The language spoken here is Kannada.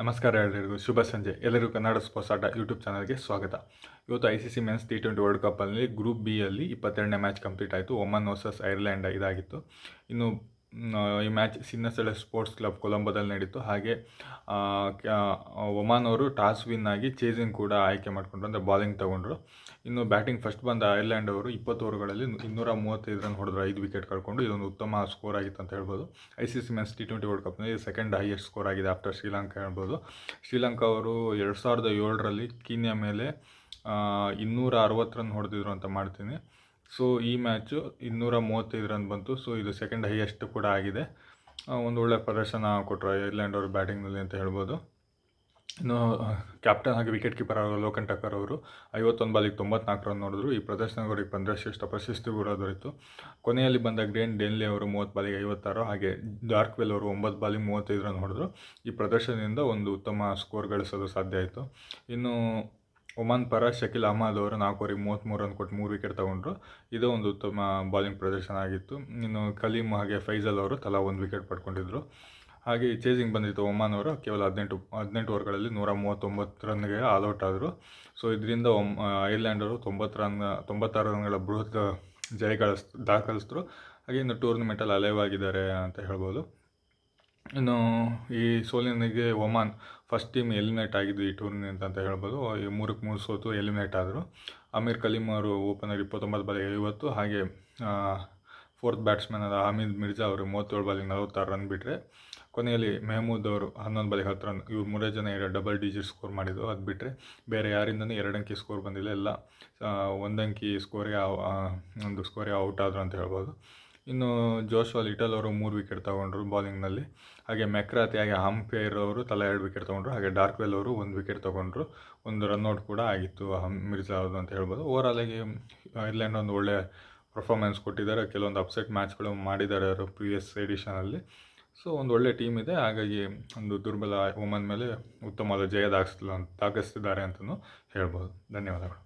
ನಮಸ್ಕಾರ ಎಲ್ಲರಿಗೂ ಶುಭ ಸಂಜೆ. ಎಲ್ಲರಿಗೂ ಕನ್ನಡ ಸ್ಪೋರ್ಟ್ಸ್ ಆಟ ಯೂಟ್ಯೂಬ್ ಚಾನಲ್ಗೆ ಸ್ವಾಗತ. ಇವತ್ತು ICC ಮೆನ್ಸ್ T20 ವರ್ಲ್ಡ್ ಕಪ್ಪಲ್ಲಿ ಗ್ರೂಪ್ ಬಿ ಅಲ್ಲಿ 22ನೇ ಮ್ಯಾಚ್ ಕಂಪ್ಲೀಟ್ ಆಯಿತು. ಒಮನ್ ವರ್ಸಸ್ ಐರ್ಲೆಂಡ್ ಇದಾಗಿತ್ತು. ಇನ್ನು ಈ ಮ್ಯಾಚ್ ಸಿನ್ನಸೆಲೆ ಸ್ಪೋರ್ಟ್ಸ್ ಕ್ಲಬ್ ಕೊಲಂಬೋದಲ್ಲಿ ನಡೀತು. ಹಾಗೆ ಒಮಾನ್ ಅವರು ಟಾಸ್ ವಿನ್ ಆಗಿ ಚೇಸಿಂಗ್ ಕೂಡ ಆಯ್ಕೆ ಮಾಡಿಕೊಂಡ್ರು, ಅಂದರೆ ಬಾಲಿಂಗ್ ತೊಗೊಂಡ್ರು. ಇನ್ನು ಬ್ಯಾಟಿಂಗ್ ಫಸ್ಟ್ ಬಂದ ಐರ್ಲೆಂಡ್ ಅವರು 20 ಓವರ್ಗಳಲ್ಲಿ 235 ರನ್ ಹೊಡೆದ್ರು, 5 ವಿಕೆಟ್ ಕಳ್ಕೊಂಡು. ಇದೊಂದು ಉತ್ತಮ ಸ್ಕೋರ್ ಆಗಿತ್ತು ಅಂತ ಹೇಳ್ಬೋದು. ICC ಮೆನ್ಸ್ T20 ವರ್ಲ್ಡ್ ಕಪ್ನಲ್ಲಿ ಸೆಕೆಂಡ್ ಹೈಯೆಸ್ಟ್ ಸ್ಕೋರ್ ಆಗಿದೆ ಆಫ್ಟರ್ ಶ್ರೀಲಂಕಾ ಹೇಳ್ಬೋದು. ಶ್ರೀಲಂಕಾ ಅವರು 2007ರಲ್ಲಿ ಕೀನ್ಯಾ ಮೇಲೆ 260 ರನ್ ಹೊಡೆದಿದ್ರು ಅಂತ ಮಾಡ್ತೀನಿ. ಸೊ ಈ ಮ್ಯಾಚು 235 ರನ್ ಬಂತು. ಸೊ ಇದು ಸೆಕೆಂಡ್ ಹೈಯೆಸ್ಟ್ ಕೂಡ ಆಗಿದೆ. ಒಂದು ಒಳ್ಳೆಯ ಪ್ರದರ್ಶನ ಕೊಟ್ಟರು ಐರ್ಲೆಂಡ್ ಅವರು ಬ್ಯಾಟಿಂಗ್ನಲ್ಲಿ ಅಂತ ಹೇಳ್ಬೋದು. ಇನ್ನು ಕ್ಯಾಪ್ಟನ್ ಹಾಗೆ ವಿಕೆಟ್ ಕೀಪರ್ ಅವರು ಲೋಕನ್ ಟಕ್ಕರ್ ಅವರು 51 ಬಾಲಿಗೆ 94 ರನ್ ನೋಡಿದ್ರು. ಈ ಪ್ರದರ್ಶನಗಳಿಗೆ ಬಂದಷ್ಟು ಪ್ರಶಸ್ತಿ ಕೂಡ ದೊರೆಯಿತು. ಕೊನೆಯಲ್ಲಿ ಬಂದ ಗ್ರೇನ್ ಡೆನ್ಲಿ ಅವರು 30 ಬಾಲಿಗೆ 56, ಹಾಗೆ ಡಾರ್ಕ್ವೆಲ್ ಅವರು 9 ಬಾಲಿಗೆ 35 ರನ್ ಹೊಡೆದ್ರು. ಈ ಪ್ರದರ್ಶನದಿಂದ ಒಂದು ಉತ್ತಮ ಸ್ಕೋರ್ ಗಳಿಸಲು ಸಾಧ್ಯ ಆಯಿತು. ಇನ್ನು ಒಮಾನ್ ಪರ ಶಕೀಲ್ ಅಹ್ಮದ್ ಅವರು 4 ಓವರಿಗೆ 33 ರನ್ ಕೊಟ್ಟು 3 ವಿಕೆಟ್ ತೊಗೊಂಡ್ರು. ಇದು ಒಂದು ಉತ್ತಮ ಬಾಲಿಂಗ್ ಪ್ರದರ್ಶನ ಆಗಿತ್ತು. ಇನ್ನು ಕಲೀಮ್ ಹಾಗೆ ಫೈಜಲ್ ಅವರು ತಲಾ 1 ವಿಕೆಟ್ ಪಡ್ಕೊಂಡಿದ್ರು. ಹಾಗೆ ಚೇಸಿಂಗ್ ಬಂದಿತ್ತು ಒಮಾನ್ ಅವರು ಕೇವಲ 18 ಓವರ್ಗಳಲ್ಲಿ 139 ರನ್ಗೆ ಆಲ್ಔಟ್ ಆದರು. ಸೊ ಇದರಿಂದ ಐರ್ಲೆಂಡ್ ಅವರು 96 ರನ್ಗಳ ಬೃಹತ್ ಜಯ ದಾಖಲಿಸಿದ್ರು. ಹಾಗೆ ಇನ್ನು ಟೂರ್ನಿಮೆಂಟಲ್ಲಿ ಅಲೈವ್ ಆಗಿದ್ದಾರೆ ಅಂತ ಹೇಳ್ಬೋದು. ಇನ್ನು ಈ ಸೋಲಿನಿಗೆ ಒಮಾನ್ ಫಸ್ಟ್ ಟೀಮ್ ಎಲಿಮಿನೇಟ್ ಆಗಿದ್ದು ಈ ಟೂರ್ನಿಮೆಂಟ್ ಅಂತ ಹೇಳ್ಬೋದು. 3-3 ಸೋತು ಎಲಿಮಿನೇಟ್ ಆದರು. ಅಮೀರ್ ಕಲೀಮ್ ಅವರು ಓಪನರ್ 29 ಬಾಲಿಗೆ 50, ಹಾಗೆ ಫೋರ್ತ್ ಬ್ಯಾಟ್ಸ್ಮನ್ ಆದ ಹಮೀದ್ ಮಿರ್ಜಾ ಅವರು 37 ಬಾಲಿಗೆ 46 ರನ್ ಬಿಟ್ಟರೆ, ಕೊನೆಯಲ್ಲಿ ಮೆಹಮೂದ್ ಅವರು 11 ಬಾಲಿಗೆ 10 ರನ್. ಇವ್ರು 3 ಜನ ಡಬಲ್ ಡಿಜಿಟ್ ಸ್ಕೋರ್ ಮಾಡಿದ್ದು. ಅದು ಬಿಟ್ಟರೆ ಬೇರೆ ಯಾರಿಂದನೂ 2 ಅಂಕಿ ಸ್ಕೋರ್ ಬಂದಿಲ್ಲ. ಎಲ್ಲ 1 ಅಂಕಿ ಸ್ಕೋರಿಗೆ ಔಟ್ ಆದರು ಅಂತ ಹೇಳ್ಬೋದು. ಇನ್ನು ಜೋಶ್ವಾ ಲಿಟಲ್ ಅವರು 3 ವಿಕೆಟ್ ತೊಗೊಂಡ್ರು ಬಾಲಿಂಗ್ನಲ್ಲಿ. ಹಾಗೆ ಮೆಕ್ರಾತಿ ಹಾಗೆ ಹಂಪೈರ್ ಅವರು ತಲಾ 2 ವಿಕೆಟ್ ತೊಗೊಂಡ್ರು. ಹಾಗೆ ಡಾರ್ಕ್ವೆಲ್ ಅವರು 1 ವಿಕೆಟ್ ತೊಗೊಂಡ್ರು. ಒಂದು ರನ್ಔಟ್ ಕೂಡ ಆಗಿತ್ತು ಮಿರ್ಜಾ ಅವ್ರದ್ದು ಅಂತ ಹೇಳ್ಬೋದು. ಓವರಾಲಾಗಿ ಐರ್ಲೆಂಡ್ ಒಂದು ಒಳ್ಳೆಯ ಪರ್ಫಾರ್ಮೆನ್ಸ್ ಕೊಟ್ಟಿದ್ದಾರೆ. ಕೆಲವೊಂದು ಅಪ್ಸೆಟ್ ಮ್ಯಾಚ್ಗಳು ಮಾಡಿದ್ದಾರೆ ಅವರು ಪ್ರೀವಿಯಸ್ ಎಡಿಷನಲ್ಲಿ. ಸೊ ಒಂದು ಒಳ್ಳೆ ಟೀಮ್ ಇದೆ. ಹಾಗಾಗಿ ಒಂದು ದುರ್ಬಲ ಒಮನ್ ಮೇಲೆ ಉತ್ತಮವಾದ ಜಯ ದಾಖಲಿಸ್ತಿದ್ದಾರೆ ಅಂತಲೂ ಹೇಳ್ಬೋದು. ಧನ್ಯವಾದಗಳು.